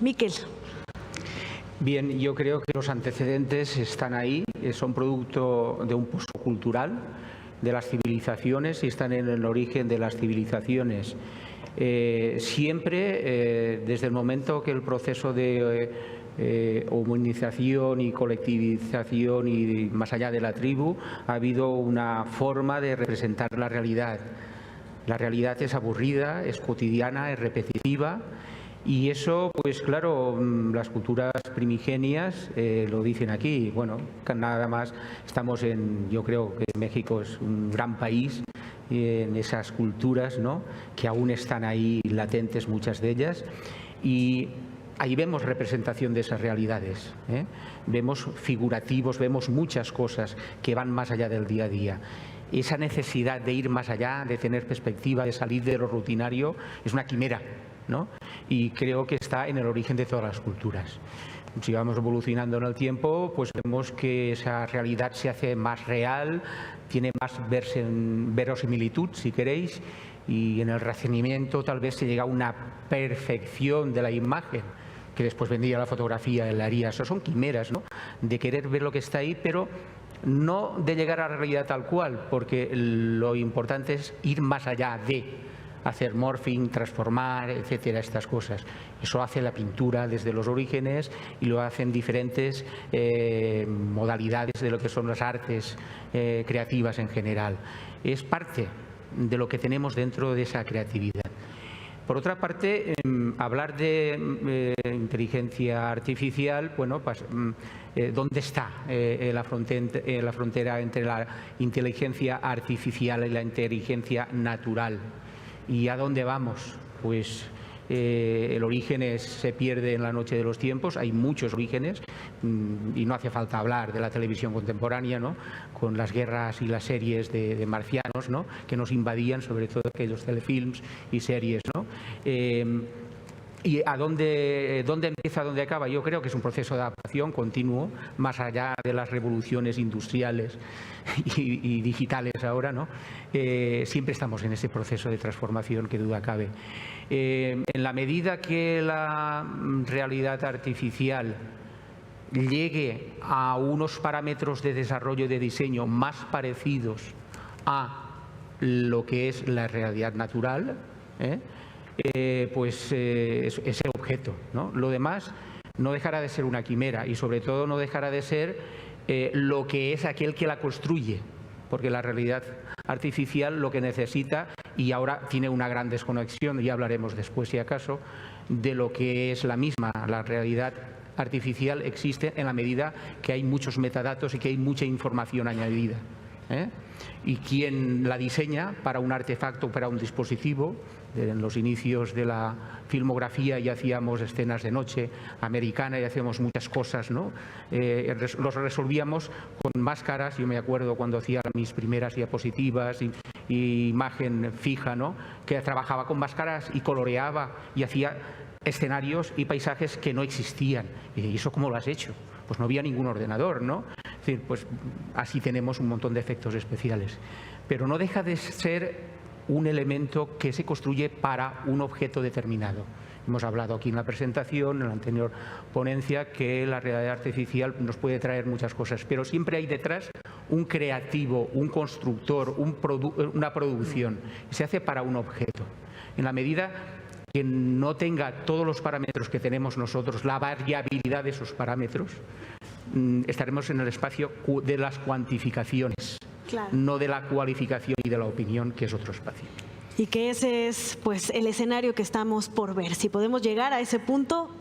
Miquel. Bien, yo creo que los antecedentes están ahí, son producto de un pozo cultural de las civilizaciones y están en el origen de las civilizaciones. Siempre, desde el momento que el proceso de homogenización y colectivización y más allá de la tribu, ha habido una forma de representar la realidad. La realidad es aburrida, es cotidiana, es repetitiva. Y eso, pues claro, las culturas primigenias lo dicen aquí. Bueno, nada más estamos yo creo que México es un gran país en esas culturas, ¿no?, que aún están ahí latentes, muchas de ellas. Y ahí vemos representación de esas realidades, ¿eh? Vemos figurativos, vemos muchas cosas que van más allá del día a día. Esa necesidad de ir más allá, de tener perspectiva, de salir de lo rutinario, es una quimera, ¿no? Y creo que está en el origen de todas las culturas. Si vamos evolucionando en el tiempo, pues vemos que esa realidad se hace más real, tiene más verosimilitud, si queréis, y en el Renacimiento tal vez se llega a una perfección de la imagen, que después vendría la fotografía, la haría. Eso son quimeras, ¿no?, de querer ver lo que está ahí, pero no de llegar a la realidad tal cual, porque lo importante es ir más allá de hacer morphing, transformar, etcétera, estas cosas. Eso hace la pintura desde los orígenes y lo hacen diferentes modalidades de lo que son las artes creativas en general. Es parte de lo que tenemos dentro de esa creatividad. Por otra parte, hablar de inteligencia artificial, bueno, pues, ¿dónde está la frontera entre la inteligencia artificial y la inteligencia natural? ¿Y a dónde vamos? Pues el origen se pierde en la noche de los tiempos, hay muchos orígenes y no hace falta hablar de la televisión contemporánea, ¿no?, con las guerras y las series de marcianos, ¿no?, que nos invadían, sobre todo aquellos telefilms y series, ¿no? ¿Y a dónde empieza, dónde acaba? Yo creo que es un proceso de adaptación continuo, más allá de las revoluciones industriales y digitales ahora, ¿no? Siempre estamos en ese proceso de transformación, que duda cabe. En la medida que la realidad artificial llegue a unos parámetros de desarrollo de diseño más parecidos a lo que es la realidad natural, pues es el objeto, ¿no? Lo demás no dejará de ser una quimera y sobre todo no dejará de ser lo que es aquel que la construye, porque la realidad artificial lo que necesita, y ahora tiene una gran desconexión, y hablaremos después si acaso, de lo que es la misma. La realidad artificial existe en la medida que hay muchos metadatos y que hay mucha información añadida, ¿eh? Y quien la diseña para un artefacto, para un dispositivo. En los inicios de la filmografía ya hacíamos escenas de noche americana y hacíamos muchas cosas, ¿no? Los resolvíamos con máscaras. Yo me acuerdo cuando hacía mis primeras diapositivas y imagen fija, ¿no?, que trabajaba con máscaras y coloreaba y hacía escenarios y paisajes que no existían. ¿Y eso cómo lo has hecho? Pues no había ningún ordenador, ¿no? Es decir, pues así tenemos un montón de efectos especiales. Pero no deja de ser un elemento que se construye para un objeto determinado. Hemos hablado aquí en la presentación, en la anterior ponencia, que la realidad artificial nos puede traer muchas cosas, pero siempre hay detrás un creativo, un constructor, una producción. Se hace para un objeto. En la medida que no tenga todos los parámetros que tenemos nosotros, la variabilidad de esos parámetros, estaremos en el espacio de las cuantificaciones. Claro. No de la cualificación y de la opinión, que es otro espacio. Y que ese es, pues, el escenario que estamos por ver. Si podemos llegar a ese punto,